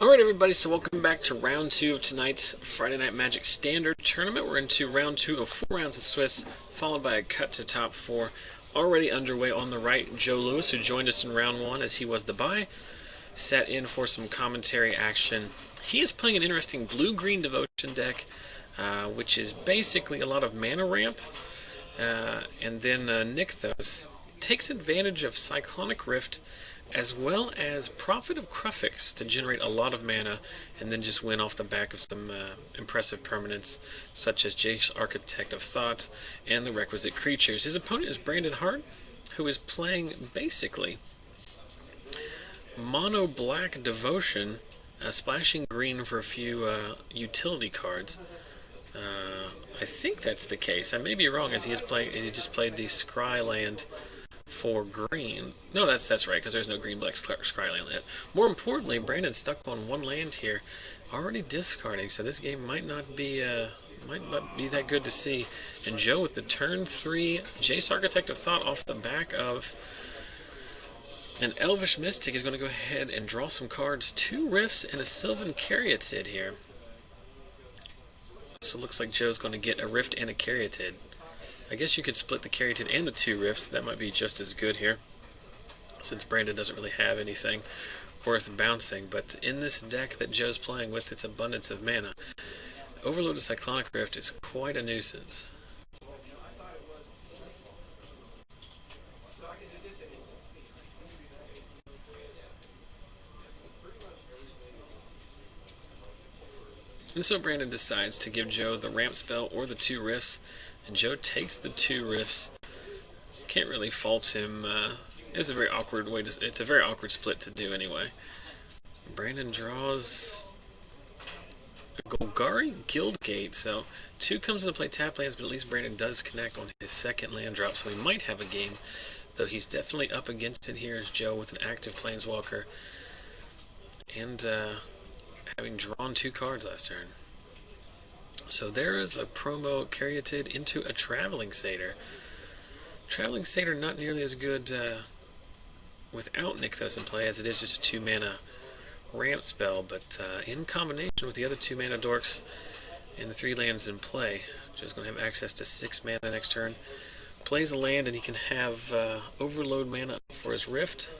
Alright everybody, so welcome back to round 2 of tonight's Friday Night Magic Standard Tournament. We're into round 2 of 4 rounds of Swiss, followed by a cut to top 4. Already underway on the right, Joe Lewis, who joined us in round 1 as he was the bye, sat in for some commentary action. He is playing an interesting blue-green devotion deck, which is basically a lot of mana ramp, and then Nykthos takes advantage of Cyclonic Rift as well as Prophet of Kruphix to generate a lot of mana and then just win off the back of some impressive permanents such as Jace, Architect of Thought, and the requisite creatures. His opponent is Brandon Hart, who is playing basically mono black devotion, splashing green for a few utility cards. I think that's the case. I may be wrong, as he just played the Scry land for green. No, that's right, because there's no green-black Scry land yet. More importantly, Brandon's stuck on one land here, already discarding, so this game might not be that good to see. And Joe with the turn 3 Jace, Architect of Thought off the back of an Elvish Mystic is going to go ahead and draw some cards. 2 Rifts and a Sylvan Caryatid here. So it looks like Joe's going to get a Rift and a Caryatid. I guess you could split the Caryatid and the 2 Rifts. That might be just as good here, since Brandon doesn't really have anything worth bouncing. But in this deck that Joe's playing with its abundance of mana, Overloaded Cyclonic Rift is quite a nuisance. And so Brandon decides to give Joe the ramp spell or the 2 Rifts, and Joe takes the 2 Rifts. Can't really fault him. It's a very awkward it's a very awkward split to do anyway. Brandon draws a Golgari Guildgate, so 2 comes into play tap lands, but at least Brandon does connect on his second land drop, so he might have a game, though he's definitely up against it here as Joe with an active Planeswalker, and having drawn 2 cards last turn. So there is a promo Caryatid into a Traveling Satyr. Traveling Satyr not nearly as good without Nykthos in play as it is just a 2 mana ramp spell, but in combination with the other 2 mana dorks and the 3 lands in play, Joe's going to have access to 6 mana next turn. Plays a land and he can have overload mana for his Rift.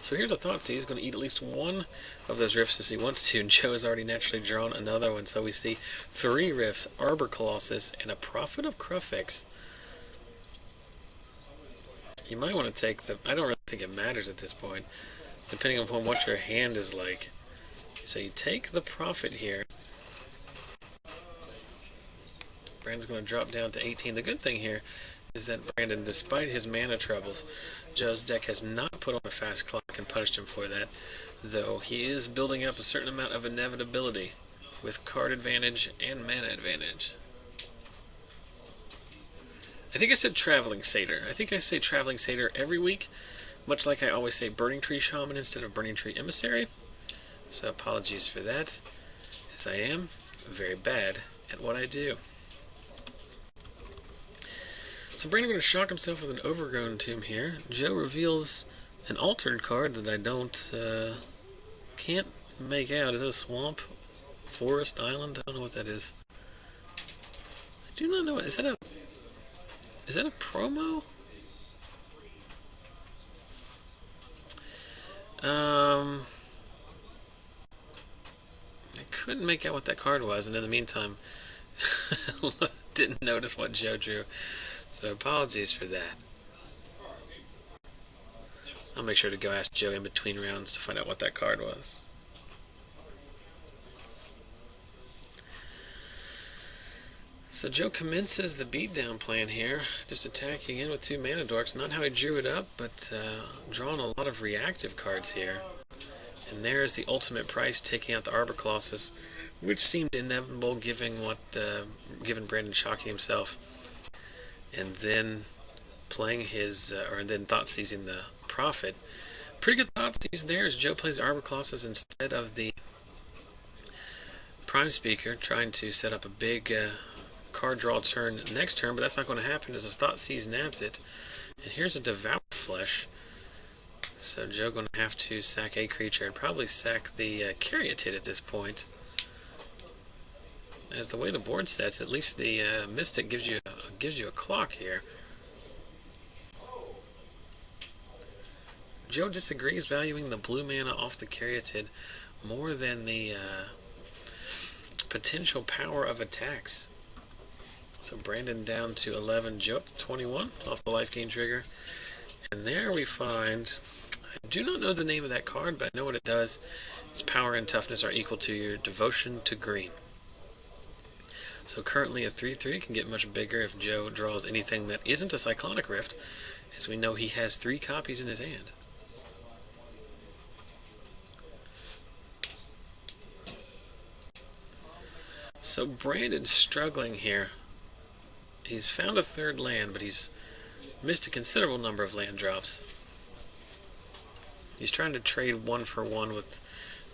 So here's a thought. See, he's going to eat at least one of those Rifts if he wants to, and Joe has already naturally drawn another one. So we see 3 Rifts, Arbor Colossus, and a Prophet of Kruphix. You might want to take the... I don't really think it matters at this point, depending upon what your hand is like. So you take the Prophet here. Brandon's going to drop down to 18. The good thing here is that Brandon, despite his mana troubles, Joe's deck has not put on a fast clock and punished him for that, though he is building up a certain amount of inevitability with card advantage and mana advantage. I think I said Traveling Satyr. I think I say Traveling Satyr every week, much like I always say Burning Tree Shaman instead of Burning Tree Emissary, so apologies for that, as I am very bad at what I do. So Brandon going to shock himself with an Overgrown Tomb here. Joe reveals an altered card that I can't make out. Is that a swamp? Forest Island? I don't know what that is. I do not know. Is that a promo? I couldn't make out what that card was, and in the meantime, didn't notice what Joe drew. So apologies for that. I'll make sure to go ask Joe in between rounds to find out what that card was. So Joe commences the beatdown plan here, just attacking in with 2 mana dorks. Not how he drew it up, but drawing a lot of reactive cards here. And there's the ultimate price, taking out the Arbor Colossus, which seemed inevitable given Brandon shocking himself. And then playing his, or then thought seizing the Prophet. Pretty good thought seize there as Joe plays Arbor Colossus instead of the Prime Speaker, trying to set up a big card draw turn next turn, but that's not going to happen as his thought seize nabs it. And here's a Devour Flesh. So Joe going to have to sack a creature and probably sack the Caryatid at this point. As the way the board sets, at least the Mystic gives you a clock here. Joe disagrees, valuing the blue mana off the Caryatid more than the potential power of attacks. So Brandon down to 11, Joe up to 21 off the life gain trigger. And there we find, I do not know the name of that card, but I know what it does. Its power and toughness are equal to your devotion to green. So currently a 3/3 can get much bigger if Joe draws anything that isn't a Cyclonic Rift, as we know he has 3 copies in his hand. So Brandon's struggling here. He's found a 3rd land, but he's missed a considerable number of land drops. He's trying to trade 1 for 1 with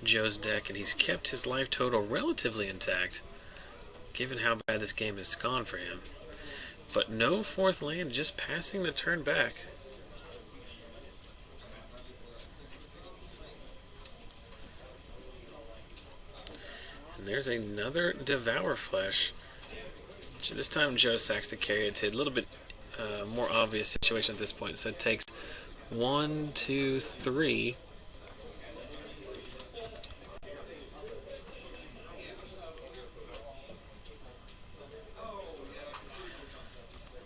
Joe's deck, and he's kept his life total relatively intact, given how bad this game has gone for him. But no 4th land, just passing the turn back. And there's another Devour Flesh. This time Joe sacks the Caryatid. A little bit more obvious situation at this point. So it takes 1, 2, 3.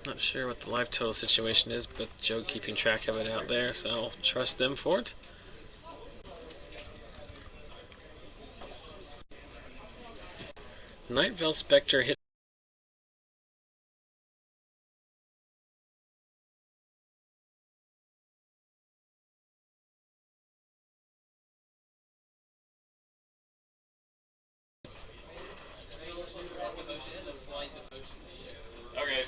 Not sure what the life total situation is, but Joe keeping track of it out there, so I'll trust them for it. Night Veil Spectre hit. Okay.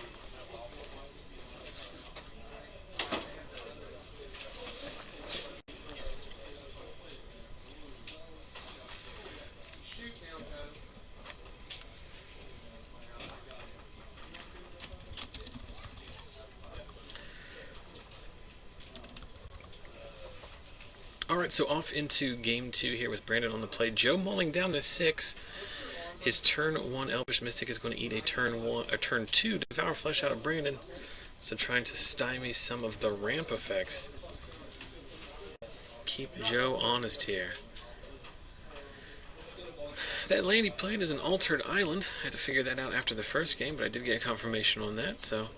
Alright, so off into game 2 here with Brandon on the play. Joe mulling down to 6. His turn 1 Elvish Mystic is going to eat a turn 2 Devour Flesh out of Brandon. So trying to stymie some of the ramp effects. Keep Joe honest here. That land he played is an Altered Island. I had to figure that out after the first game, but I did get confirmation on that, so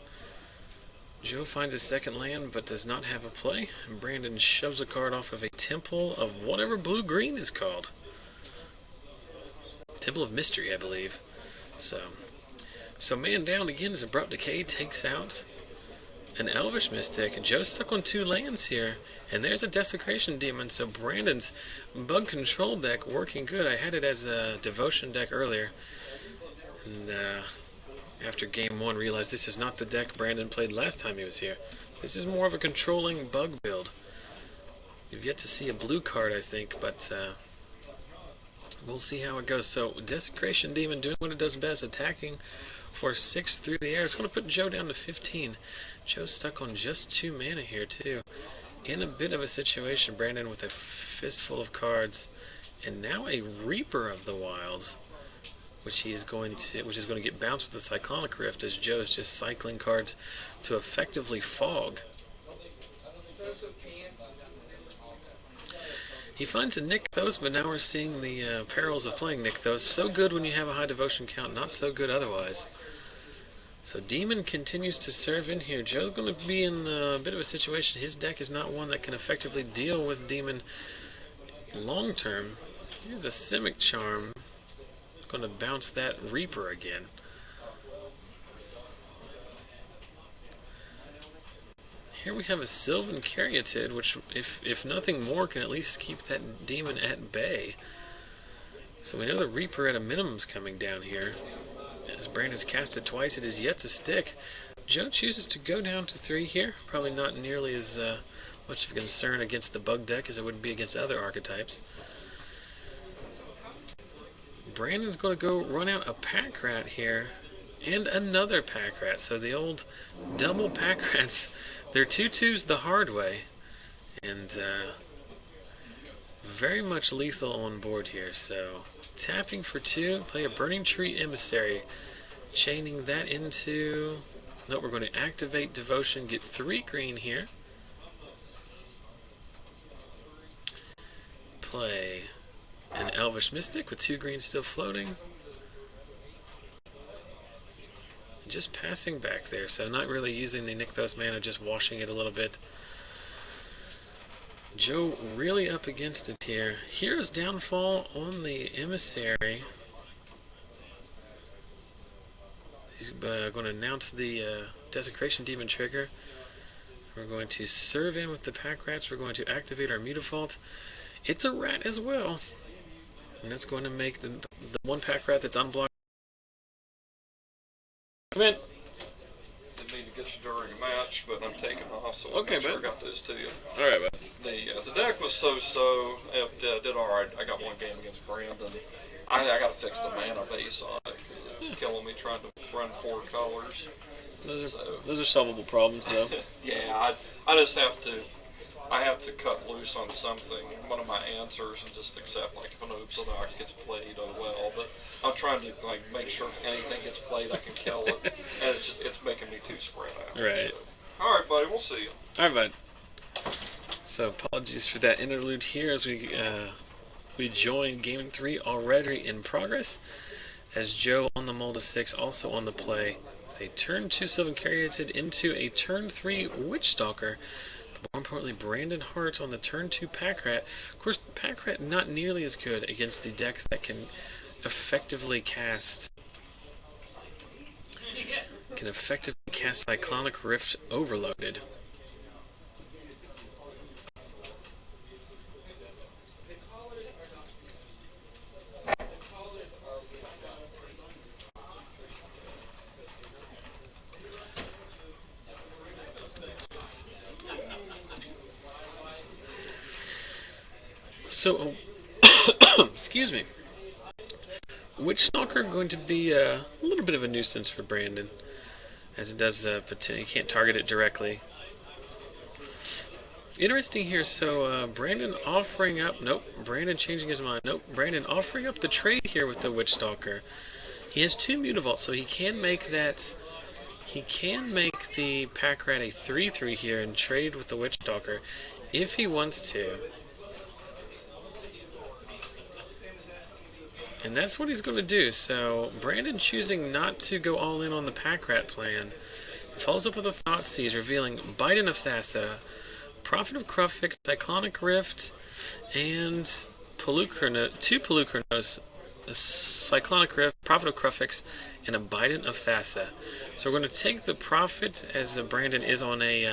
Joe finds his 2nd land, but does not have a play, and Brandon shoves a card off of a Temple of whatever blue-green is called. Temple of Mystery, I believe. So man down again as Abrupt Decay takes out an Elvish Mystic. Joe's stuck on 2 lands here, and there's a Desecration Demon, so Brandon's Bug Control deck working good. I had it as a Devotion deck earlier, and after game 1 realized this is not the deck Brandon played last time he was here. This is more of a controlling bug build. We've yet to see a blue card, I think, but we'll see how it goes. So Desecration Demon doing what it does best, attacking for 6 through the air. It's going to put Joe down to 15. Joe's stuck on just 2 mana here too. In a bit of a situation, Brandon with a fistful of cards, and now a Reaper of the Wilds, which is going to get bounced with the Cyclonic Rift, as Joe's just cycling cards to effectively fog. He finds a Nykthos, but now we're seeing the perils of playing Nykthos. So good when you have a high devotion count, not so good otherwise. So Demon continues to serve in here. Joe's going to be in a bit of a situation. His deck is not one that can effectively deal with Demon long term. Here's a Simic Charm. Going to bounce that Reaper again. Here we have a Sylvan Caryatid, which, if nothing more, can at least keep that demon at bay. So we know the Reaper at a minimum is coming down here. As Brandon's cast it twice, it is yet to stick. Joe chooses to go down to 3 here. Probably not nearly as much of a concern against the bug deck as it would be against other archetypes. Brandon's going to go run out a Pack Rat here, and another Pack Rat. So the old double Pack Rats, they're 2/2s the hard way. and very much lethal on board here. So tapping for 2, play a Burning Tree Emissary, chaining that into... No, we're going to activate Devotion, get 3 green here. Play an Elvish Mystic with 2 greens still floating. Just passing back there, so not really using the Nykthos mana, just washing it a little bit. Joe really up against it here. Hero's Downfall on the Emissary. He's going to announce the Desecration Demon trigger. We're going to serve in with the Pack Rats. We're going to activate our Mutavault. It's a rat as well. And that's going to make the one Pack Rat that's unblocked. Come in. Didn't mean to get you during a match, but I'm taking off, so okay, sure I got this to you. Alright, bud. The deck was so-so. It did alright. I got 1 game against Brandon. I got to fix the mana base on it. It's killing me trying to run 4 colors. Those are solvable problems, though. Yeah, I just have to. I have to cut loose on something, one of my answers, and just accept, like, if an Oopsodok gets played, oh well. But I'm trying to, like, make sure if anything gets played, I can kill it. And it's making me too spread out. Right. So. Alright, buddy, we'll see you. Alright, bud. So, apologies for that interlude here as we join Game 3 already in progress. As Joe on the Mold of 6, also on the play. With a turn 2 Sylvan Caryatid into a turn 3 Witchstalker. More importantly, Brandon Hart on the turn 2 Pack Rat. Of course, Pack Rat not nearly as good against the deck that can effectively cast Cyclonic Rift overloaded. So, excuse me. Witchstalker going to be a little bit of a nuisance for Brandon, as it does you can't target it directly. Interesting here. So Brandon offering up. Nope. Brandon changing his mind. Nope. Brandon offering up the trade here with the Witchstalker. He has 2 Mutavaults, so he can make that. He can make the Pack Rat a 3/3 here and trade with the Witchstalker if he wants to. And that's what he's going to do. So Brandon choosing not to go all in on the Pack Rat plan. Follows up with a Thoughtseize, revealing Biden of Thassa, Prophet of Kruphix, Cyclonic Rift, and 2 Pelucranos, a Cyclonic Rift, Prophet of Kruphix, and a Biden of Thassa. So we're going to take the Prophet, as Brandon is on a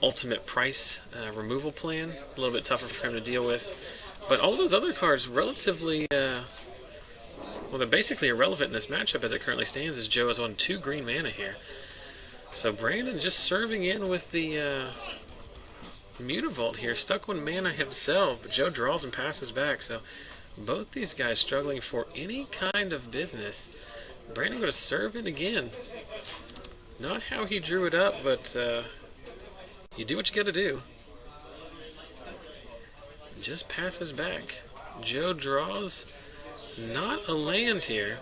ultimate price removal plan. A little bit tougher for him to deal with. But all those other cards relatively, well, they're basically irrelevant in this matchup as it currently stands, as Joe is on 2 green mana here. So Brandon just serving in with the Mutavault here, stuck on mana himself, but Joe draws and passes back. So both these guys struggling for any kind of business. Brandon going to serve in again. Not how he drew it up, but you do what you got to do. Just passes back. Joe draws not a land here.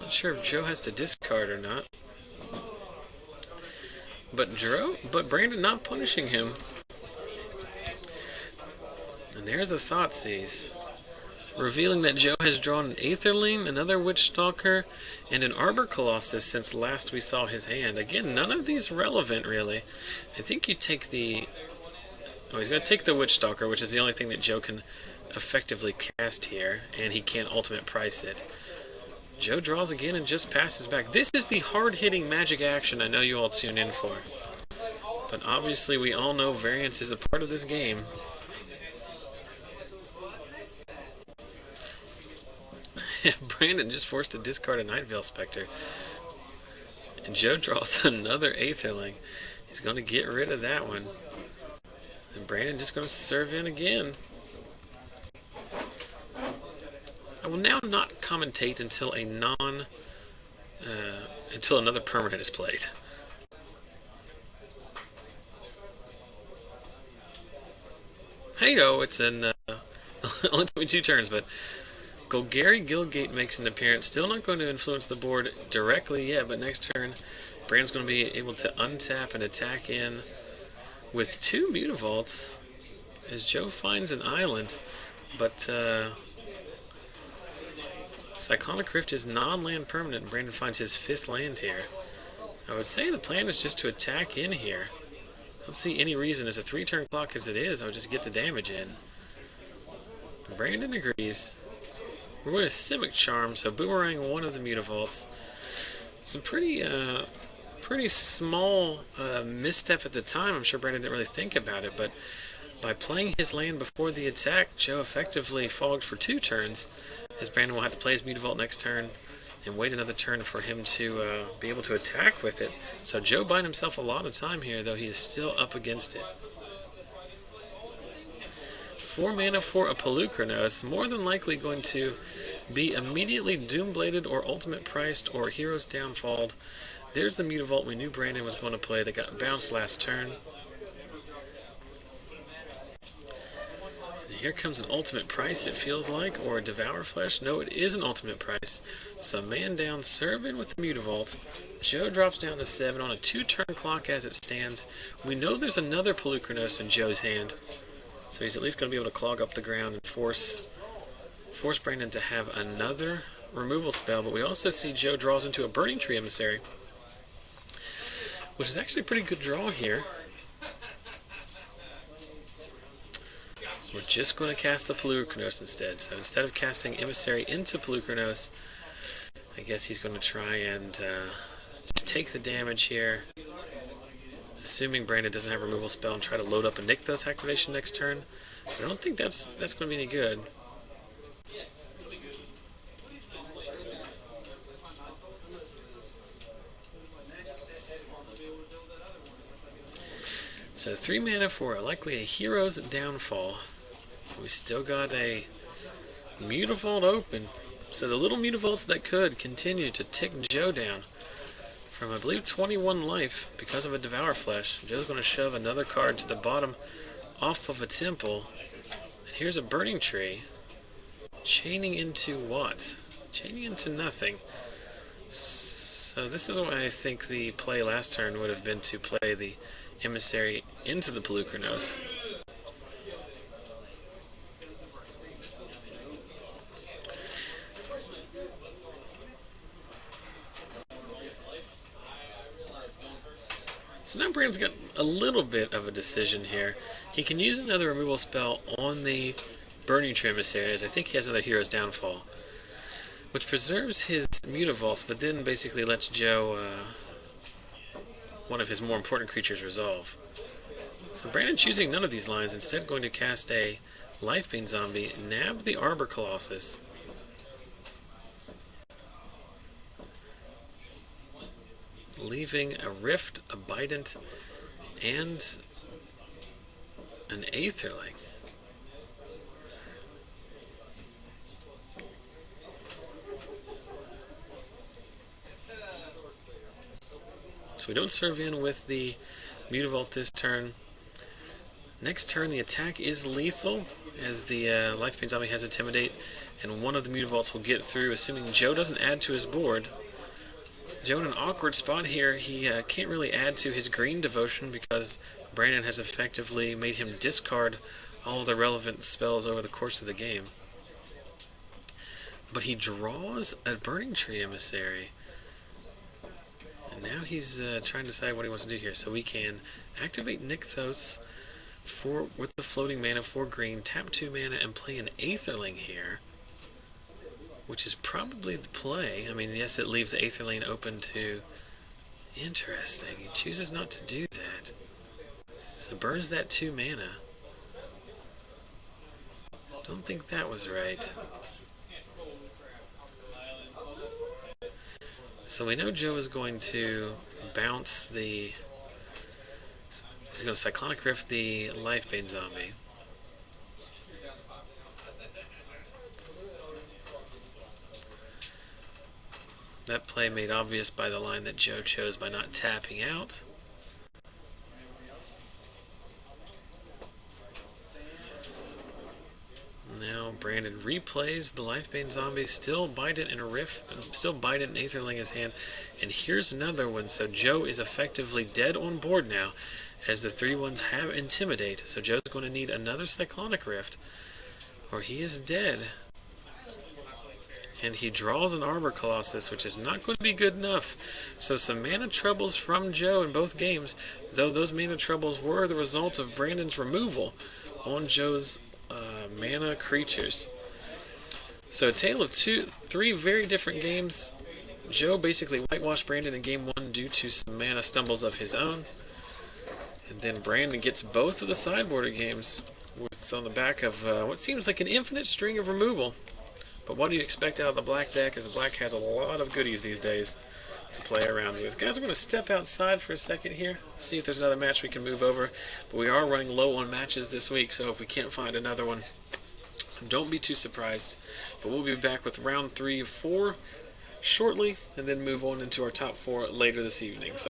Not sure if Joe has to discard or not. But Brandon not punishing him. And there's a Thoughtseize, revealing that Joe has drawn an Aetherling, another Witchstalker, and an Arbor Colossus since last we saw his hand. Again, none of these relevant really. I think you take the... Oh, he's going to take the Witchstalker, which is the only thing that Joe can effectively cast here, and he can't ultimate price it. Joe draws again and just passes back. This is the hard-hitting Magic action I know you all tune in for. But obviously we all know variance is a part of this game. Brandon just forced to discard a Nightveil Spectre. And Joe draws another Aetherling. He's going to get rid of that one. And Brandon just going to serve in again. I will now not commentate until until another permanent is played. Hey, yo, it's in only took me 2 turns, but Golgari Gilgate makes an appearance. Still not going to influence the board directly yet, but next turn, Brandon's going to be able to untap and attack in with 2 Mutavaults as Joe finds an island, but Cyclonic Rift is non-land permanent, and Brandon finds his 5th land here. I would say the plan is just to attack in here. I don't see any reason, as a 3-turn clock as it is, I would just get the damage in. Brandon agrees. We're going to Simic Charm, so boomerang one of the Mutavaults. It's a pretty small misstep at the time. I'm sure Brandon didn't really think about it, but by playing his land before the attack, Joe effectively fogged for 2 turns, as Brandon will have to play his Mutavault next turn and wait another turn for him to be able to attack with it. So Joe buying himself a lot of time here, though he is still up against it. 4 mana for a Pelucranos, more than likely going to be immediately Doombladed or Ultimate Priced or Hero's Downfalled. There's the Mutavault we knew Brandon was going to play that got bounced last turn. And here comes an Ultimate Price, it feels like, or a Devour Flesh. No, it is an Ultimate Price. So man down, serve in with the Mutavault. Joe drops down to 7 on a 2-turn clock as it stands. We know there's another Pelucranos in Joe's hand, so he's at least going to be able to clog up the ground and force Brandon to have another removal spell. But we also see Joe draws into a Burning Tree Emissary, which is actually a pretty good draw here. We're just going to cast the Pelucranos instead. So instead of casting Emissary into Pelucranos, I guess he's going to try and just take the damage here, assuming Brandon doesn't have a removal spell, and try to load up a Nykthos activation next turn. But I don't think that's going to be any good. So 3 mana for likely a Hero's Downfall. We still got a Mutavault open. So the little Mutavaults that could continue to tick Joe down from, I believe, 21 life because of a Devour Flesh. Joe's going to shove another card to the bottom off of a Temple. And here's a Burning Tree. Chaining into what? Chaining into nothing. So this is why I think the play last turn would have been to play the Emissary into the Pelucranos. So now Brandon's got a little bit of a decision here. He can use another removal spell on the Burning Tree Emissary, as I think he has another Hero's Downfall, which preserves his Mutavaults, but then basically lets Joe one of his more important creatures resolve. So Brandon choosing none of these lines, instead going to cast a Lifebane Zombie, nab the Arbor Colossus. Leaving a Rift, a Bident, and an Aetherling. So we don't serve in with the Mutavault this turn. Next turn, the attack is lethal, as the Lifebane Zombie has Intimidate, and one of the Mutavaults will get through, assuming Joe doesn't add to his board. Joe in an awkward spot here. He can't really add to his green devotion because Brandon has effectively made him discard all of the relevant spells over the course of the game. But he draws a Burning Tree Emissary. And now he's trying to decide what he wants to do here. So we can activate Nykthos with the floating mana for green, tap 2 mana, and play an Aetherling here, which is probably the play. I mean, yes, it leaves the Aetherling open to... Interesting. He chooses not to do that. So burns that 2 mana. Don't think that was right. So we know Joe is going to bounce the... He's going to Cyclonic Rift the Lifebane Zombie. That play made obvious by the line that Joe chose by not tapping out. Brandon replays the Lifebane Zombie, still Bident in a riff, still Bident and Aetherling his hand. And here's another one, so Joe is effectively dead on board now, as the 3/1s have Intimidate. So Joe's going to need another Cyclonic Rift, or he is dead. And he draws an Arbor Colossus, which is not going to be good enough. So some mana troubles from Joe in both games, though those mana troubles were the result of Brandon's removal on Joe's mana creatures. So a tale of three very different games. Joe basically whitewashed Brandon in game 1 due to some mana stumbles of his own. And then Brandon gets both of the sideboarded games on the back of what seems like an infinite string of removal. But what do you expect out of the black deck, as the black has a lot of goodies these days to play around with. Guys, we're going to step outside for a second here, see if there's another match we can move over. But we are running low on matches this week, so if we can't find another one, don't be too surprised. But we'll be back with round 3 of 4 shortly, and then move on into our top 4 later this evening. So